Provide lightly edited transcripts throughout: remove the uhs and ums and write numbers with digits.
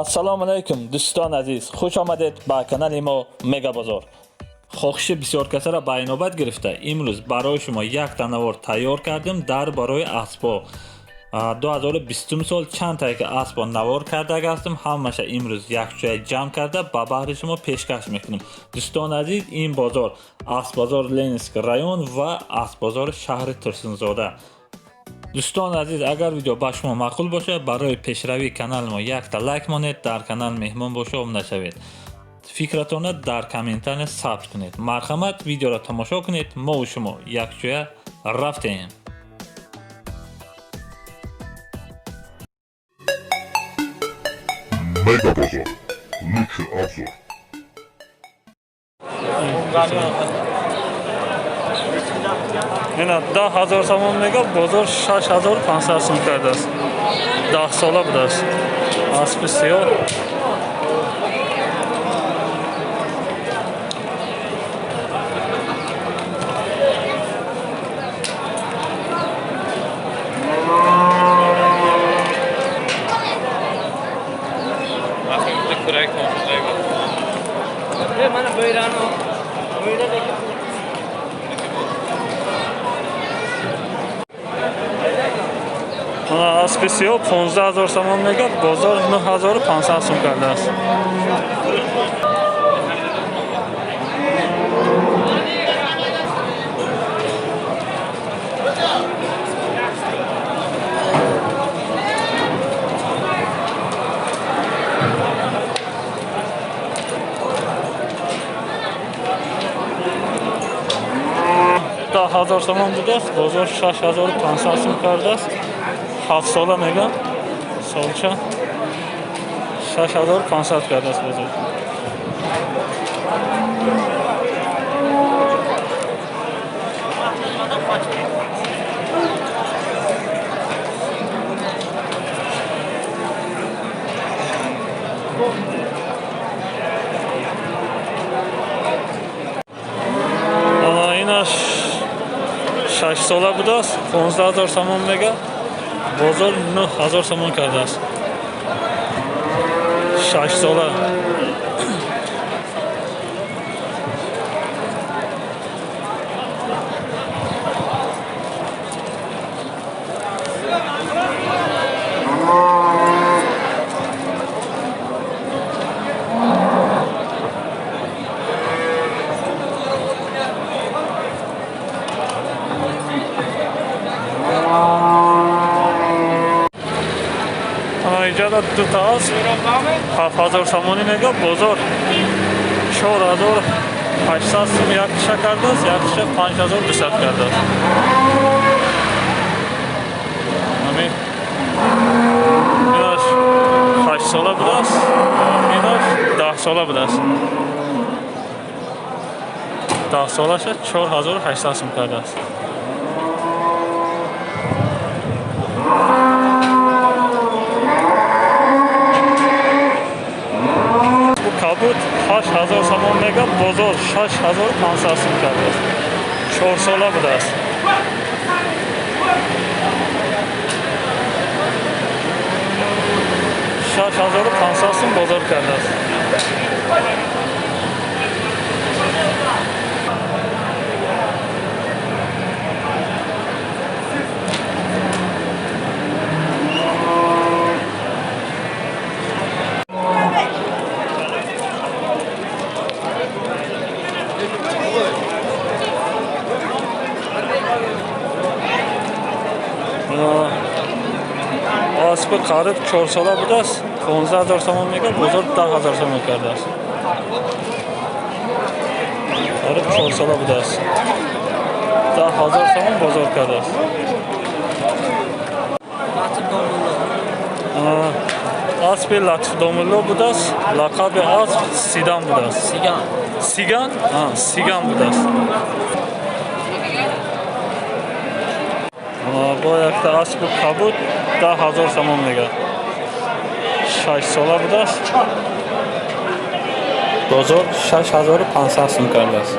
ассалому алайкум дӯстон азиз, хуш омадед ба канали мо Мега Бозор. хохиши бисёр касаро ба инобат гирифта имрӯз барои шумо як танаввур тайёр кардем дар бораи аспо. 2020 сол чанд та аспо навор карда ҳастем, ҳамаша имрӯз якҷоя ҷамъ карда ба баҳри шумо пешкаш мекунем. дӯстон азиз, ин бозор Аспбозор Ленинск район ва Аспбозор шаҳри Турсунзода. дӯстон азиз, агар видео ба шумо маъқул бошад, барои пешравии канали мо якта лайк монед, дар канал меҳмон боша омада шавед. фикратонро дар комментария сабт кунед. марҳамат, видеоро тамошо кунед. мо ва шумо якҷоя рафтем. Mega Bozor. Lütfen absor. Ина 10,000 сомон мега, бозор 6500 сом кардааст. 10 сола будааст. Аспи сиёҳ. Аспи сиёҳ 15000 сомон мега, бозор 9500 сом кардааст. ҳазор сомон будааст, бозор 6500 сом кардааст. 7 сола мега, солча 6500 кардааст бозор. Инаш 6 сола будааст, 15000 сомон мега, бозор 9000 сомон кардааст. 6 сола. Иҷода дута аст, 7000 сомонӣ мега, бозор 4800 сом як киша кардааст, як киша 5200 кардааст. Ҳамин инаш 8 сола будааст, инаш 10 сола будааст. 10 солаша 4800 сом кардааст. Кабут 8000 сомон мега, бозор 6500 сом кардааст. 4 сола будааст. $6500 сом бозор кардааст. аспи қариб 4 сола будааст, 15000 сомон мега, бозор 10000 сомон кардааст. қариб 4 сола будааст, 10000 сомон бозор кардааст. аспи Латиф Домулло будааст, лақаби асп Сидан будааст. Сиган? Сиган будааст. бо якта аспи кабут 10000 сомон мега, 6 сола будааст, бозор 6500 сом кардааст.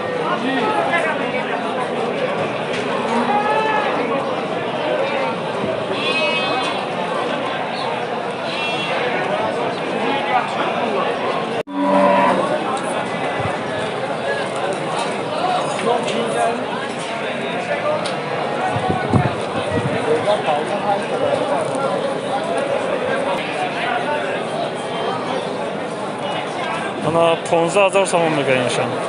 Ana 15000 somon mega inşallah.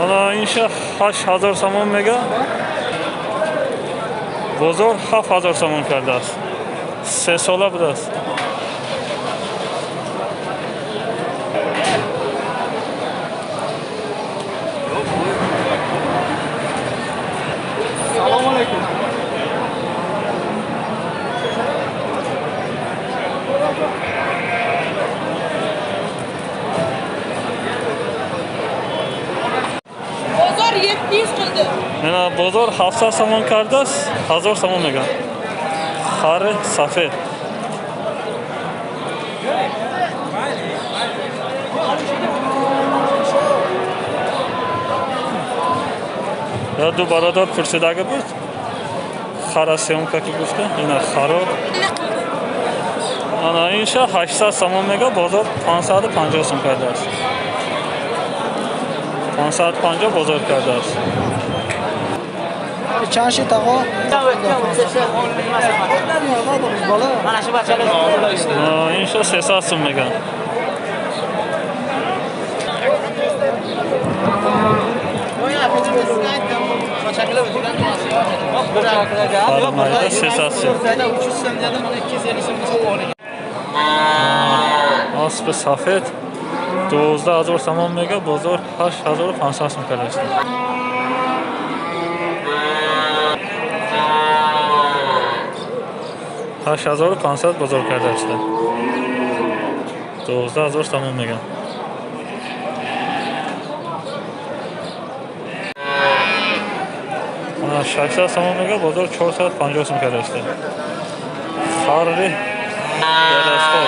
Ana inşa 8000 somon mega. Bozor 7000 somon karda است. 3 ساله بوده است. سلام علیکم. بازار 700 qildi. Mana bozor 700 somon karda است. 1000 somon mega. Xar safed. یا دو برادر پرسیدگی بود خرا سیمکا که گفته اینا خرا انا اینشا 800 سوم مگا بازار 550 سوم کرده است 550 بازار کرده است چند شی تاقا؟ اینشا 300 سوم مگا Aramayda ses atsın. Asp safed 12000 somon mega bozor 8500 so'm kalashdi. $8500 bozor kalashdi. 12000 somon mega. Ana 600 somon mega bozor 450 so'm kalashdi. Xarri yarashdi.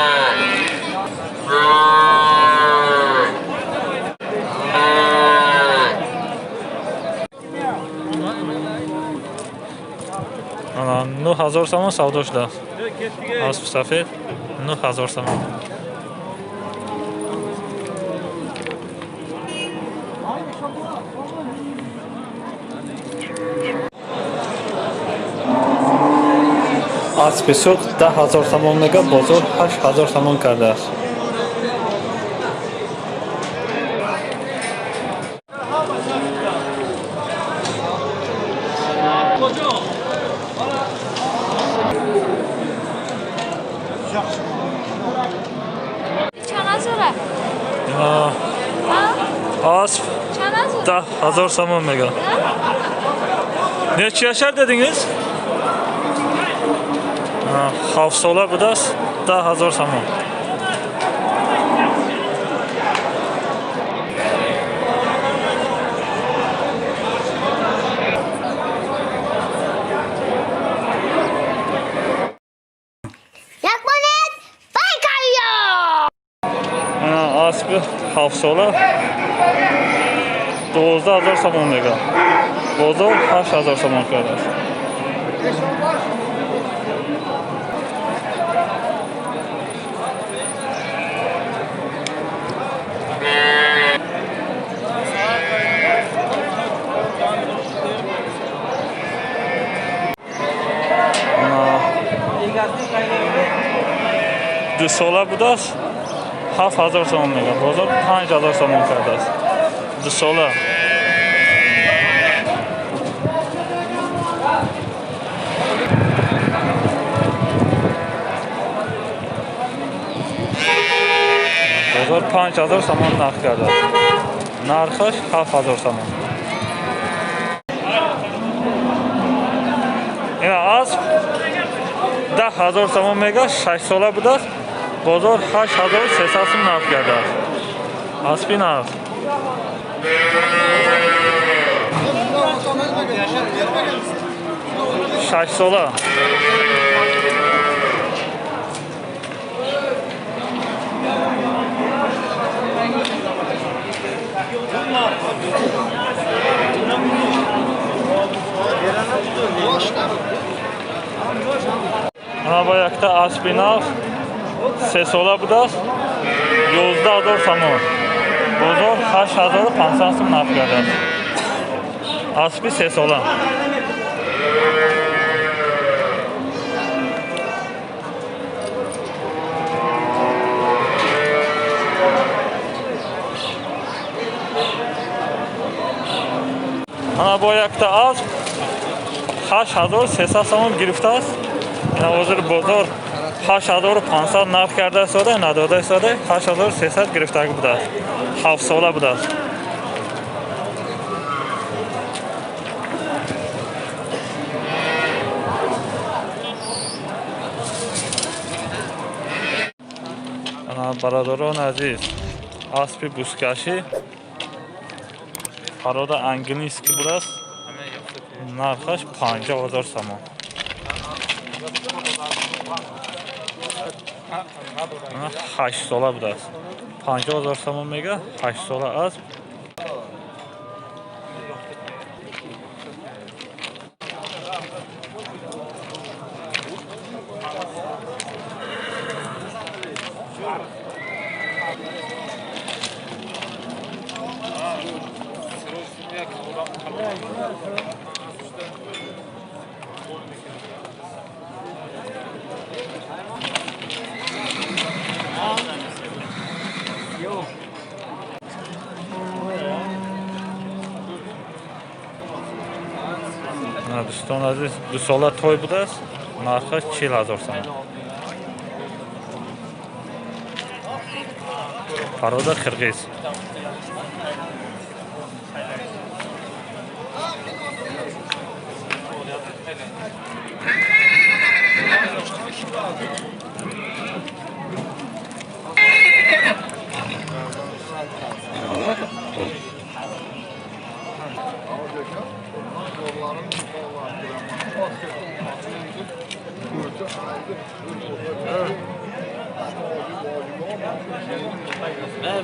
Ana 9000 somon savdo shudi. Asp safed 9000 somon. Asp sud 10000 somon mega bozor 8000 somon karda است. چقدر شده؟ Asp چقدر شده؟ 10000 somon mega. Necha yashar dedingiz? 7 sola buda است 10000 somon. Yakmanet Baykaya. Asp 7 sola 12000 somon mega. Bozor 8000 somon karda است. دو ساله بوده است 7000 somon mega bozor 5000 somon karda است. دو ساله بازار 5000 somon narx کرده است. نرخش 7000 somon. این اسب 10000 somon mega 6 ساله بوده است. بازار 8300 so'm narx کرده است. اسبی narx. شش ساله Ana bu yakta aspinav 3 sola budi است 11000 somon. Bozor 8500 so'm narx کرده است. Aspi ses olan. Ana bu ayakta az 8300 so'm girifte az. Yani hozir bozor 8500 narx karda soda, nadoda soda 8300 girifte bu da. Hafsola bu da. Ana baradorон aziz. Aspi buskashi. Paroda angliski buras. Narxash 50000 so'm. Ana 8 sola buras. 50000 so'm mega 8 sola az. Doston aziz, bu sola toy budas. Narxi 40000 so'm. Paroda qirg'iz.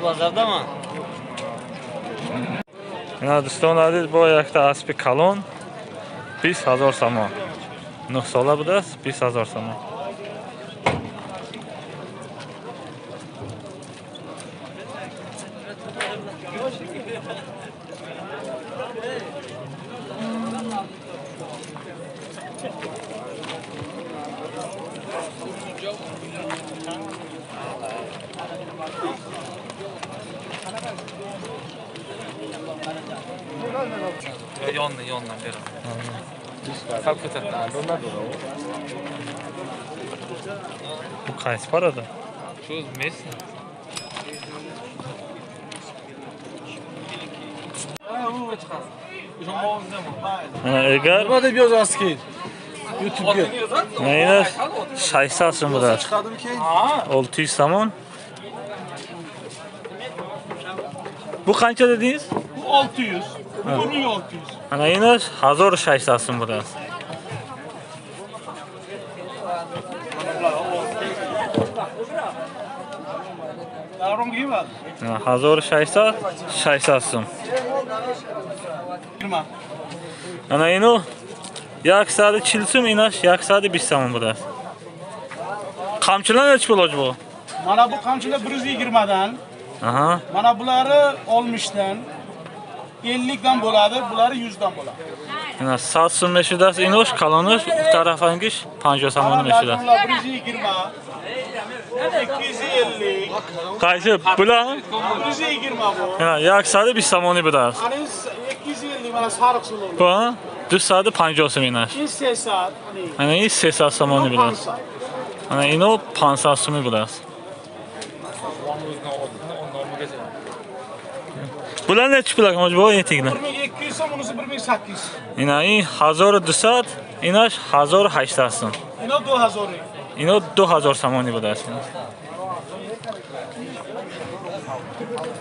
Bozorda mı? Doston aziz, bu ayakta aspi kalon 20000 so'm. 9 sola budas 20000 so'm. Yonla beri. Kalk ko'tardan. Bu qaysi paroda? Şu Messi. Eğer Nima deb yozasiz keyin? YouTube'ga. neyini 800 so'm budas. Chiqadimi keyin? 600 so'm. Bu qancha dedingiz? 600. Bu 1600. Ana yine 1600 so'm budas. Davron giymadi. 1600 800 so'm. Girma. Ana yine 140 so'm, inash 120 so'm budas. Qamchilar nech bo'ladi bu? Mana bu qamchilar 120 dan, Aha. mana bulari 60 dan, 50 dan bo'ladi, bulari 100 dan bo'ladi. Ana 100 so'm meshidas inosh kalonosh tarafangish 50 so'm meshidas. Bular 120. 250. Qaysi bular? 120 bu. Ana 120 so'm budas. Ana 250 mana sariq sulu. Bu 250 so'm inash. 360. Ana 300 so'm budas. Ana ino 500 so'm budas. Bular nech pulak mojbo yetinglar. 1200 so'm, unisi 1800. Ina 1200, inash 1800 so'm. Ino 2000. Ino 2000 so'm budas.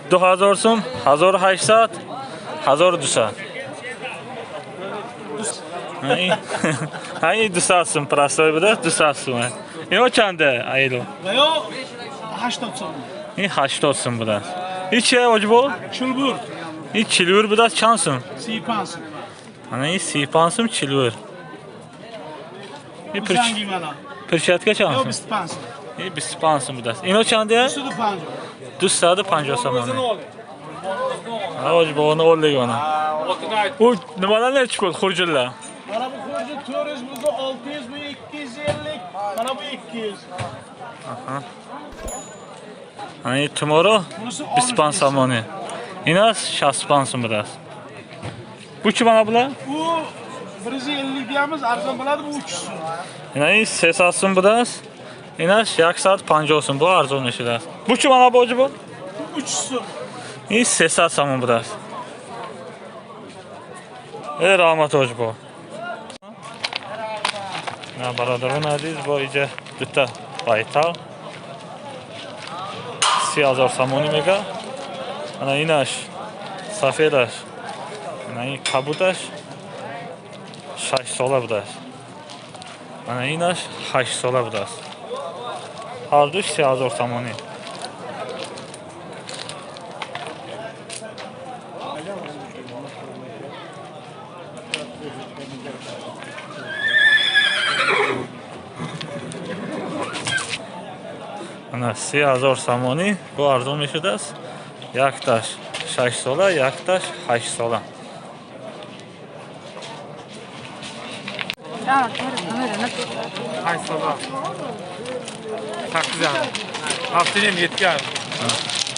2000 so'm, 1800, 1200. Ay 200 so'm prostoy budas, 200 so'm. Ino chanda aylo. Va yo 80 so'm. این 80 so'm budas. Ichi ojbo? Chulbur این chilur budas chand so'm? 35 so'm. Ana این 35 so'm chilur. این Zangi mana. perchatka chand Yo so'm? 25 so'm. این 25 so'm budas. Ino chanda? 250. 250 so'm. O'zini ol. Hacı babana oldu bana. O numaran ne çıkıyor xurjillar? Mana bu xurjun 400 bu 600 bu 250. Mana bu 200. Hani tomorrow Bunisi bispan samoni. İnas şaspansın biraz. Bu kim bana bular? Bu 150 diyemiz arzon bo'ladi bu 300. Yani ses alsın biraz. İnas yak saat panca olsun bu arzon işler. Bu kim bana bocu bu? Bu 300. İyi ses alsam biraz. Rahmet hoca bu. Ne baradarın aziz bu iyice dütte baytal. 3000 samoni mega. Ana inaş, safedaş, ana kabutaş, 6 sola budaş. Ana inaş 8 sola budaş. Har düş 3000 samoni. Ana 3000 samoni bu arzon meşudas. Yaktaş 6 sola, yaktaş 8 sola. Ay sabah. Tak güzel. Haftanın 7 ay.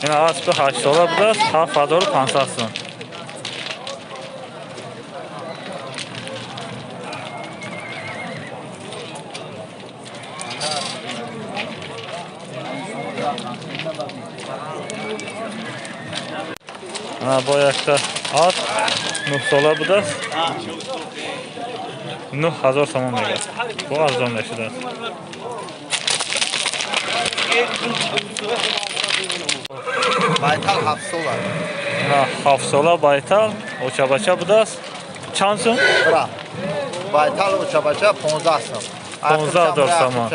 Yine asbı 8 sola budas, hafa doğru pansasın. Ha bu ayakta at, Nuh sola budas. Nuh 1000 samon mega. Bu arzon leşidir. Baytal hapsolar. Ha hafsola baytal, oçabaça budas. Çansın? Bura. Baytal uçabaça 15 som. 15 samon.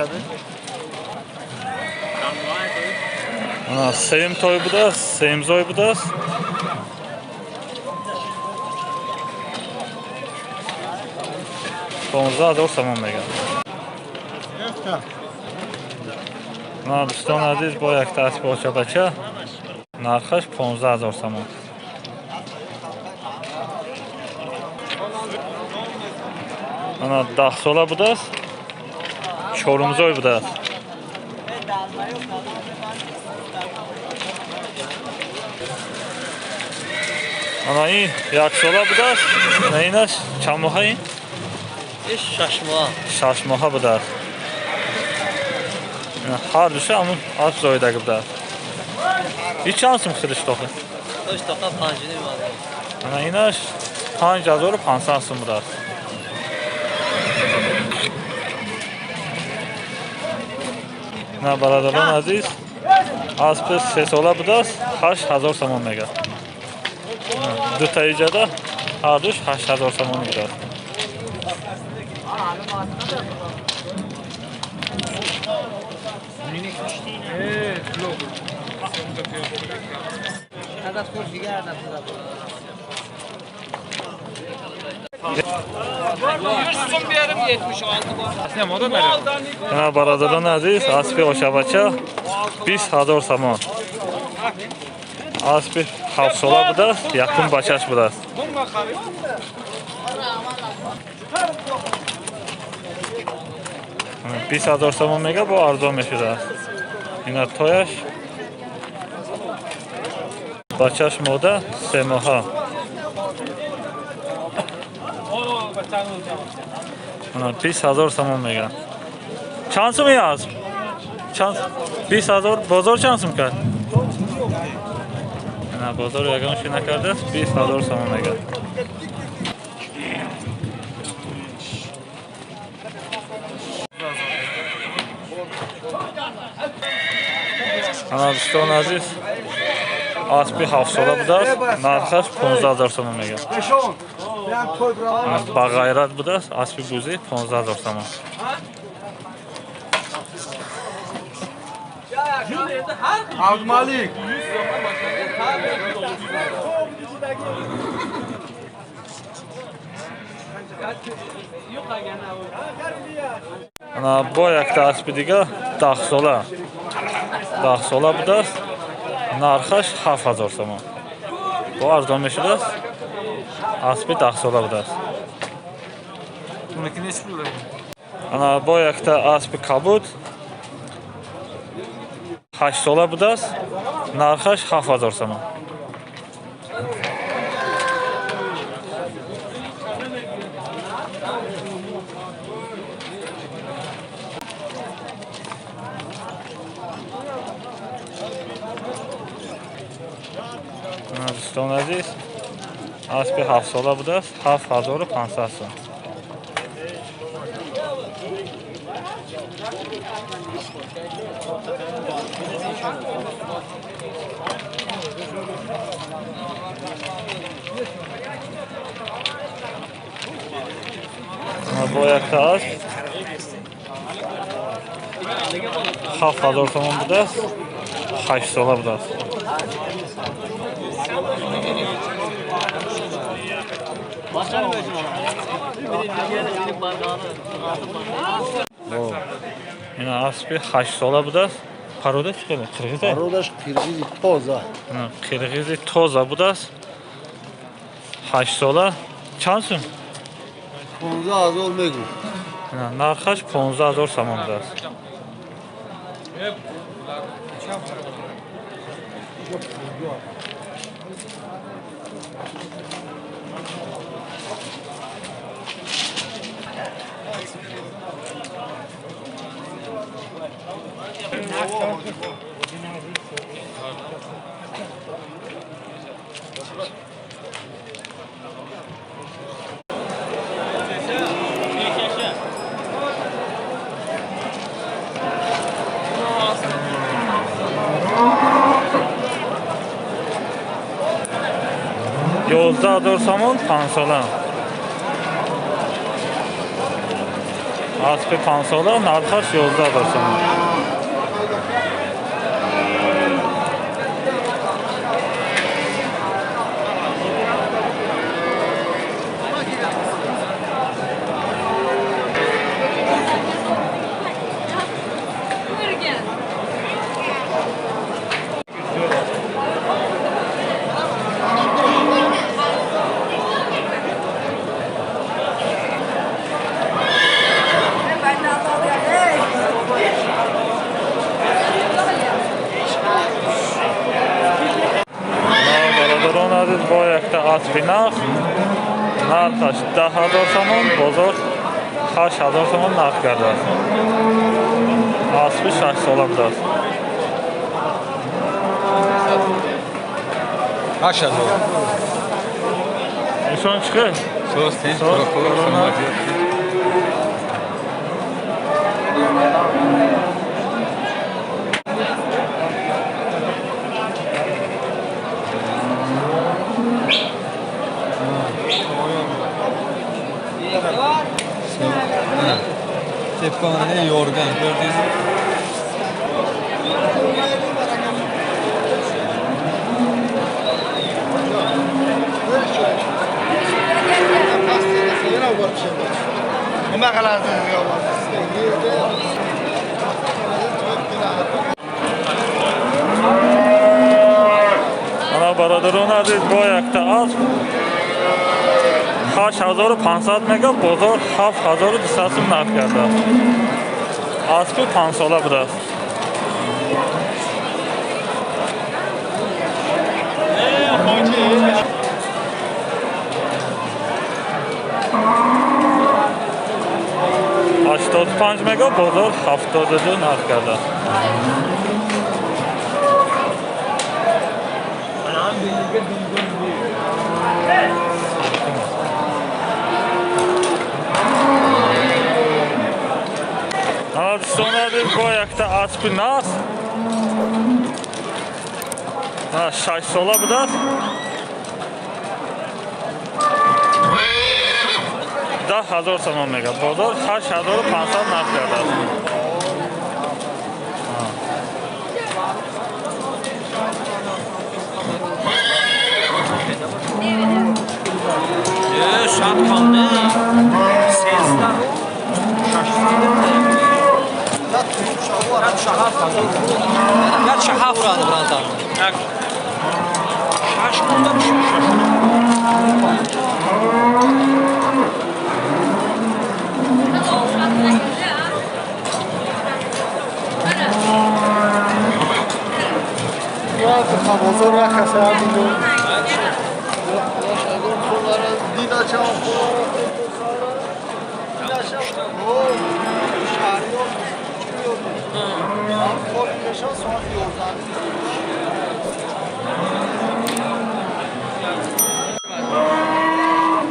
Ana Sevim toy budas, Sevimzoy budas. Ponza samon mega. Na doston aziz bu ayakta asbi oçabaça. Narxaş 15 samon. Ana dahsola budas. Çorumzoy budas. Ana iyi yaksola budas. Neyinaş çamuhay. İş şaşma. Şaşmaha budas. Har düşe ama az zoyda budas. Hiç şansım xiriş toxu. Hoş toqa pancini var. Ana inaş panca zoru pansansın budas. Na baradalan aziz. Aspe ses ola budas 8000 samon mega. Du tayicada har düş 8000 samon budas. Na baradalan aziz. Aspe oşabaça 20000 samon. Aspe hafsola budas, yakın başaş budas. 20000 samon mega bu arzon meşudas. Yine toyaş. Başaş moda semoha. Ana 20000 samon mega. Şansı mı yaz? Şans 20000 bozor şansım kar. Ana bozor yagan şuna kardas 20000 samon mega. Ana doston aziz. Aspi 700 budas, narxaş 15000 samon mega. Bagayrat budas, aspi buzi 15000 samon. Abdumalik. Ana bu ayakta aspi diga dağ sola budas, narxaş 7000 samon. Bu arzon beşidir. Aspi daxsola budur. Bununki neçə pul olur? Ana bu ayaqda aspi kabut. 8 sola budur. Narxaş 7000 so'm. Doston aziz, aspi 7 sola budur. 7500 so'm. Bu ayaqda az 7000 so'm budur. 8 sola budur. Yine aspi 8 sola budur. Paroda çıkıyor. Kırgız'a. Parodaş Kırgız poza. Kırgız'ı toza budur. 8 sola. Çansın. Ponza az olmayı. Narxaş 15000 so'm budur. Yolda dursamın pansola. Aspi pansola, narxaş yolda dursamın. Bu ayaqda asbinax, narxaş 10000 so'm, bozor 8000 so'm narx qardaş. Aspi 8 sola budur. Kaç yazıyor? Son çıxır. Sos değil. Sos, korona. Tepkane yorgan gördünüz mü? Nima qilasiniz? Ana baradarın aziz bu ayaqda az 8500 mega, bozor 7200 so'm narx qardaş. Aspi pansola budur. Aştod 5 mega, bozor 72 narx qardaş. Sonra bu ayaqda aspi nas. 6 sola budur. Da 1000 so'm mega. Bozor 8500 narx qardaş. Şatkanlı. Sesler. Ya şaha vuradı birazdan. Şaşkında bir şey şaşkın. بازار را خسار دیدم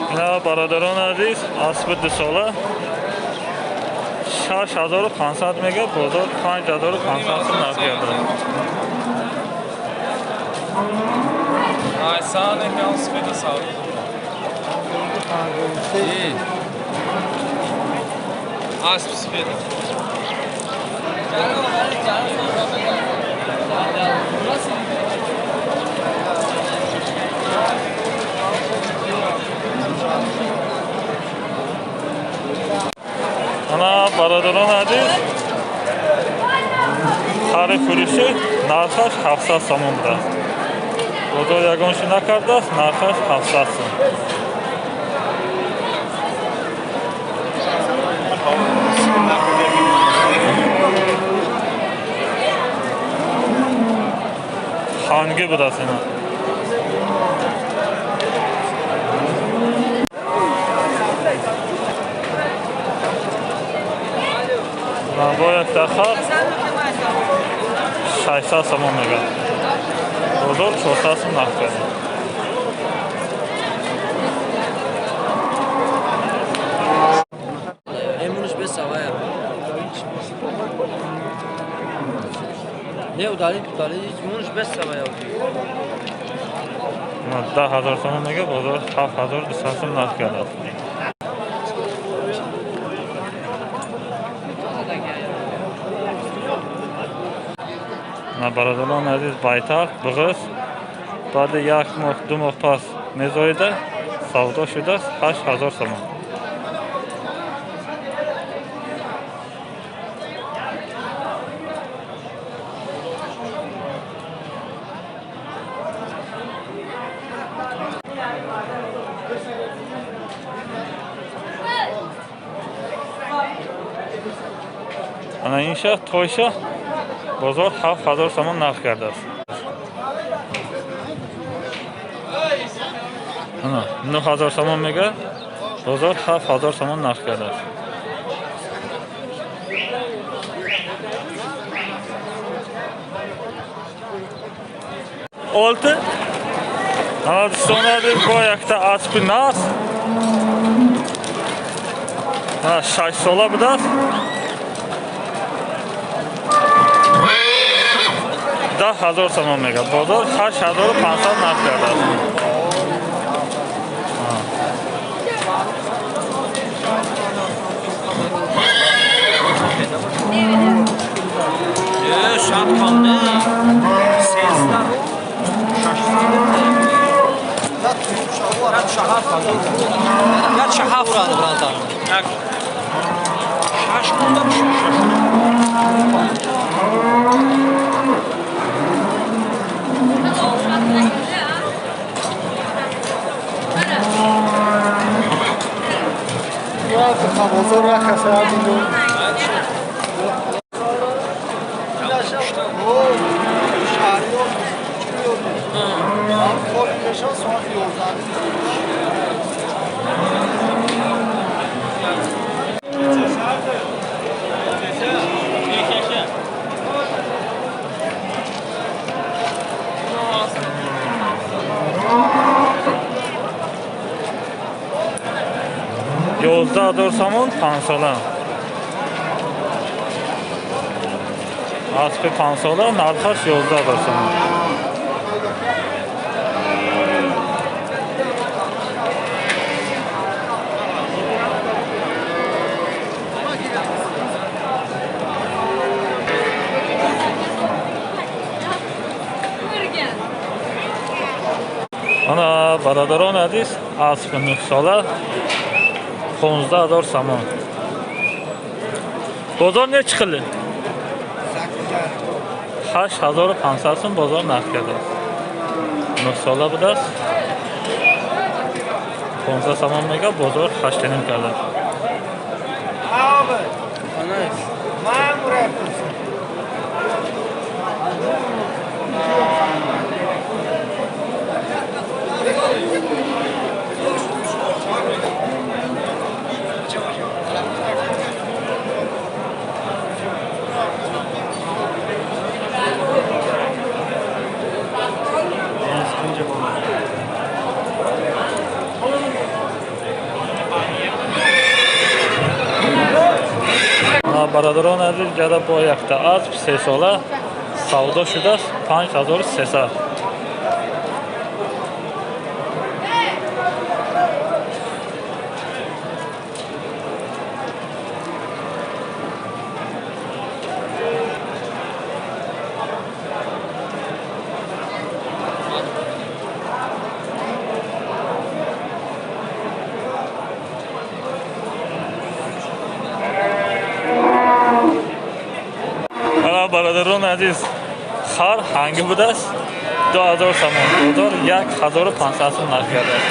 اینا برادران عزیز اسب 2 ساله 6500 میگه بازار 5500 سوم نرخ کرده. Ai, sağda kalsın bir de sağda. İyi. Az bir Ana برادران عزیز خر فروشی نرخش 700 سوم بوده. بازار یگانشی نکرده است نرخش 700 سوم. خانگی بوده است اینا. با یک دخل 600 سوم میگه. بازار 400 سوم نرخ کرده. Emrunuz bez havaya. Ne udali tutali? Emrunuz bez havaya. 10,000 سوم میگه بازار 7200 سوم نرخ کرده. برادران عزیز بایتال بغض بعد 1 ماه 2 ماه پس میزایده سودا شده است 8000 سوم. انا این شهر تویشه بازار 7000 سوم نرخ کرده است. انا 9000 سوم میگه بازار 7000 سوم نرخ کرده است. olti ana do'stlar bu yakta asp nas 6 sola buda 10,000 سوم میگه بازار 8500 نرخ کرده است. Şapkanlı. Sesler. Şaşkın. Ya şahaf vuradı buradan. Şaşkında bir şey şaşkın. بازار را خسار دیدم Yozda dursamın pansola. Aspi pansola narxaş yozda dursamın. Ana برادران عزیز اسب 9 ساله 15000 سوم. بازار نه چقدر؟ 8500 سوم بازار نرخ کرده است. 9 sola bu da 15 saman mega bozor 8 nیم کرده. برادران عزیز جدا با یک تا از 3 ساله سودا شده است 5300. برادران عزیز خر هنگی بوده است 2000 سامان بازار 1500 سوم نرخ کرده است.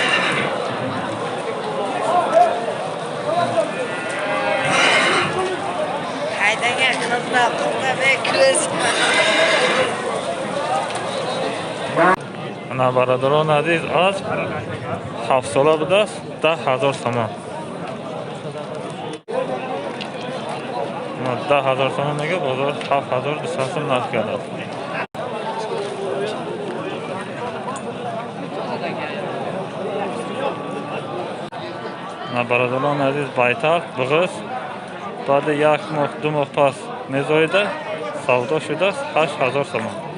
انا برادران عزیز از 7 ساله بوده است 10000 سامان 10000 سوم میگه بازار 7200 سوم نرخ کرده است. برادران عزیز بایتر بغض بعد 1 ماه 2 ماه پس میزایده سودا شده است 8000 سوم.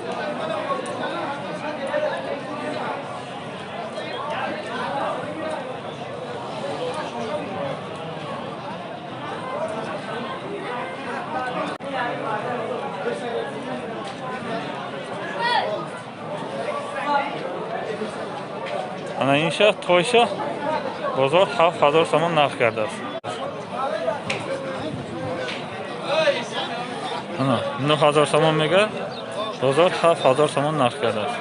انا این شهر تویشه بازار 7000 سوم نرخ کرده است. انا 9000 سوم میگه بازار 7000 سوم نرخ کرده است.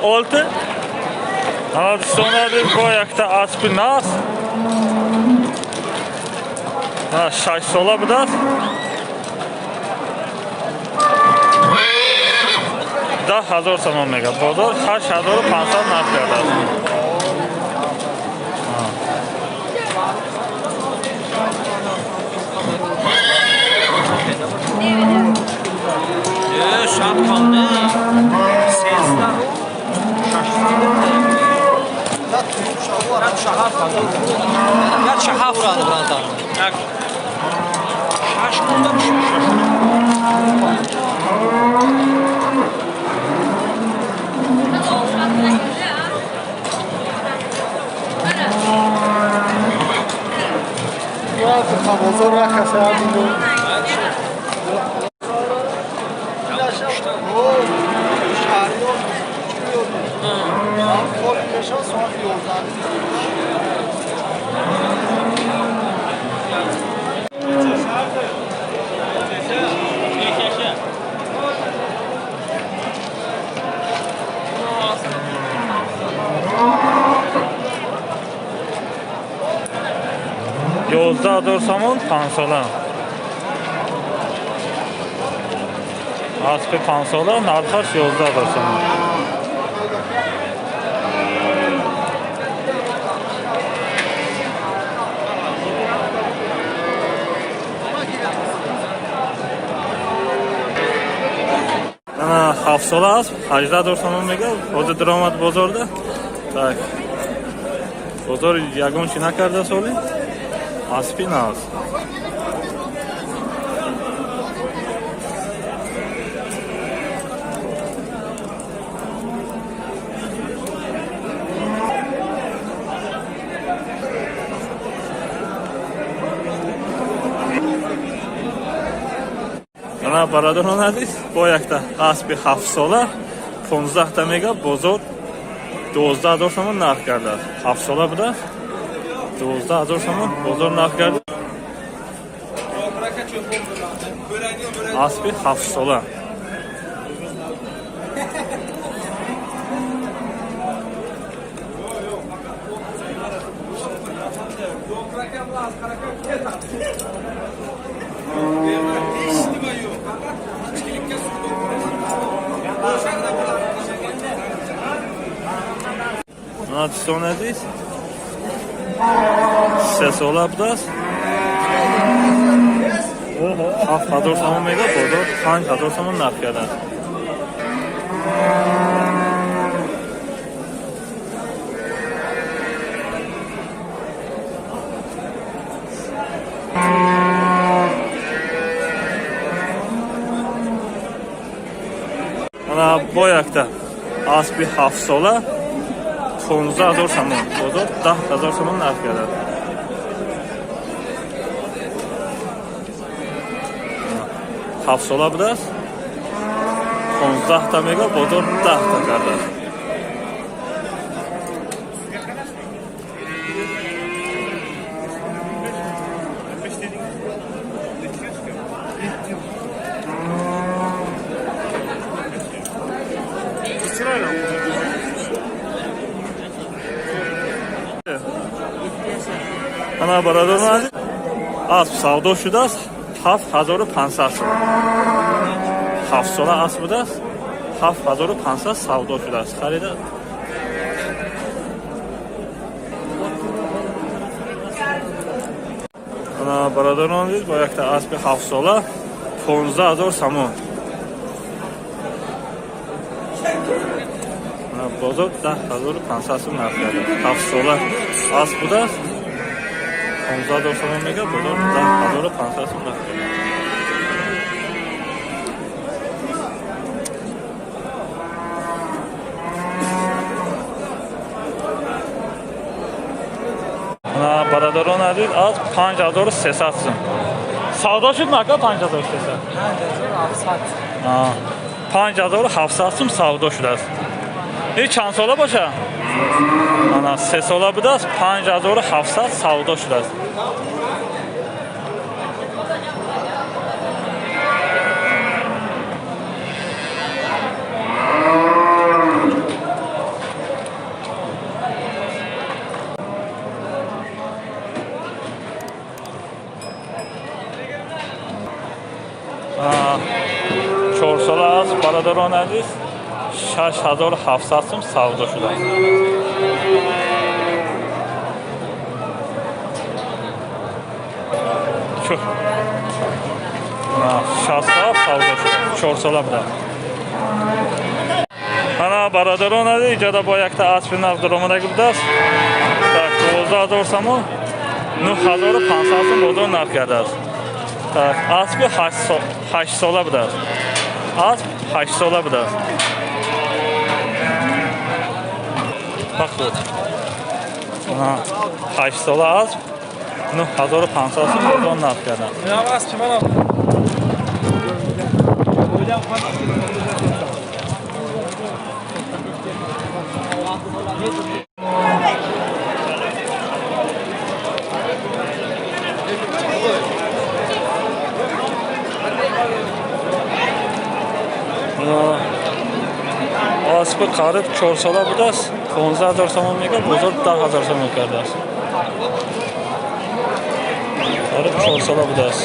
olti ana do'stlarimiz bu yakta aspi nas 6 sola bu da 10000 سوم میگه بازار 8500 نرخ کرده است. Şart kaldı. Sesler o. Şaşırdı. Ya şahaf kaldı. Ya şahaf kaldı burada. Ya şaşkında bir şey بازار را خسارت Yozda dursamın pansola. Aspi pansola narxaş yozda dursamın. Ana hafsola asp 80 сомон мега ҳозир даромад бозорда. Так. Бозор ягон чи накарда соли? Аспи нас. Ana baradorон азиз бо якта аспи 7 сола 15 та мега бозор 12000 сомон нарх карда. 7 сола буда 12000 сомон бозор нарх карда. Aspi hafsola. Son aziz. Ses olabdas. 7000 so'm mega bozor 5000 so'm narx keladi. Mana bu yoqda Aspi hafsola 15000 so'm, bozor 10000 so'm narx keladi. Hafsola biraz 15 ta mega bozor 10 ta kardeş. Ana baradar az savdo şudas 7500 so'm. Hafsola asbida 7500 savdo shudasi. Xarida. Ana barodaronlar bu yoqda asbi hafsola 15000 so'm. Ana bozor 10500 so'm narxida. Hafsola asbida 15000 so'm mega bozor 10500 so'm narxida. Baradorun aziz az 5300 so'm. Savdo shudmi aka 5300? 5700 so'm savdo shudasi. Chand sola bo'sha? Ana 3 sola budas 5700 savdo shudasi. Chorsola az baradorun aziz 6700 so'm savdo shudasi. Shu. Shasab savdo shudasi. Chorsola bilan. Mana baradorun aziz ijada bu yoqda aspi narx durumidagi bidas. Tak 12000 so'm 9500 so'm bozor narx keladi. Tak aspi 8 sola bidas. Az 8 sola bidas. Bak bu. Ana 8 sola az 9500 so'm bozor narx keladi. Ya aspi mana. Aspi qarib chorsola budas 15000 so'm mega bozor 10000 so'm kardeş. Qarib chorsola budas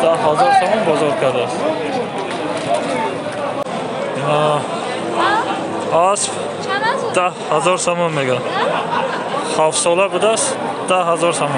10000 so'm bozor kardeş. Asp 10000 so'm mega. Hafsola budas 10000 so'm.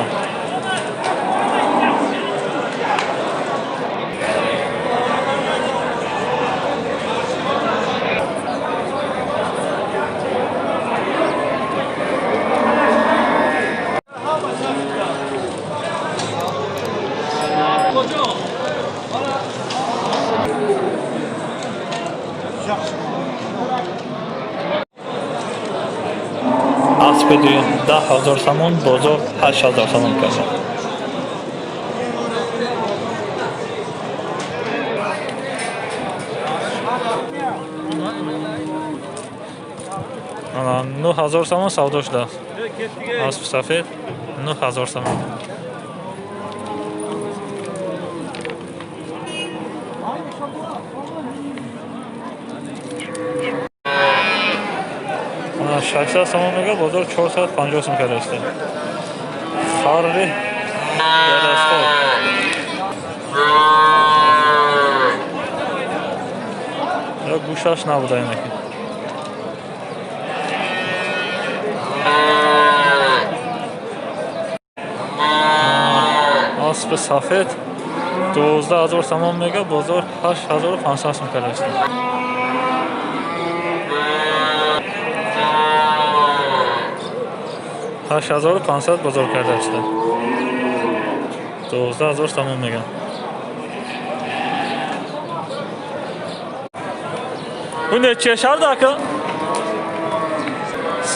Aspi 10000 so'm bozor 8000 so'm keladi. Ana 9000 so'm savdo shudasi. Aspi safed 9000 so'm. 600 сомон мегӯяд, бозор 450 сом кардааст. Фарқи дадастхо. Я гӯшаш набуда инаки. اسب سفید 12000 تمام میگه بازار 8500 سوم کرده است. $8500 بازار کرده است. 12000 تمام میگه. Bu neçə yaşardı akı?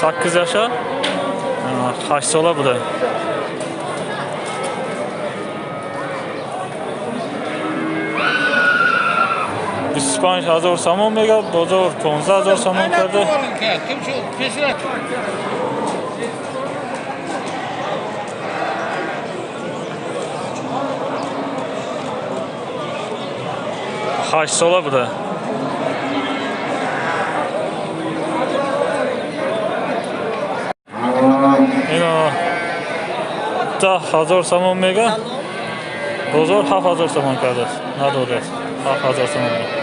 8 yaşa. Kaç ola bu da? $25000 سامان میگه بازار 15000 سامان کرده. Kaç sola bu da? اینا 10000 سامان میگه بازار 7000 سامان کرده است. نداره است. 7000 سامان میگه.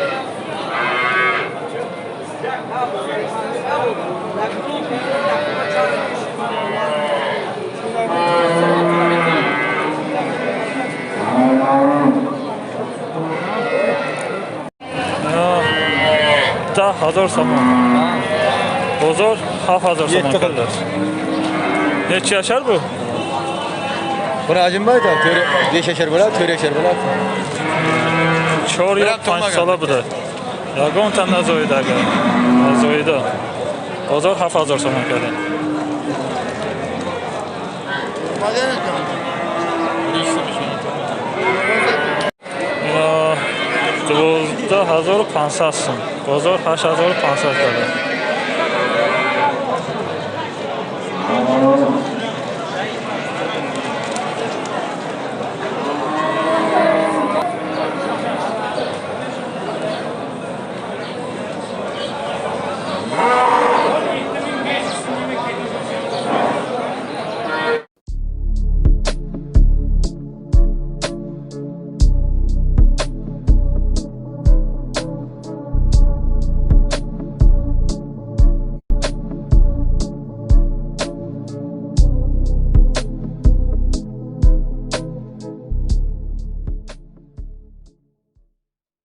$10,000 سامان بازار 7000 سامان کرده است. Neçə yaşar bu? Buna acım var da, 5 yaşar bula, 4 yaşar bula. 4 ya 5 sala bu da. Yaqon tam nazoyda aga. Nazoyda. Bozor 7000 so'm keladi. Ya 12500 so'm. Bozor 8500 keladi.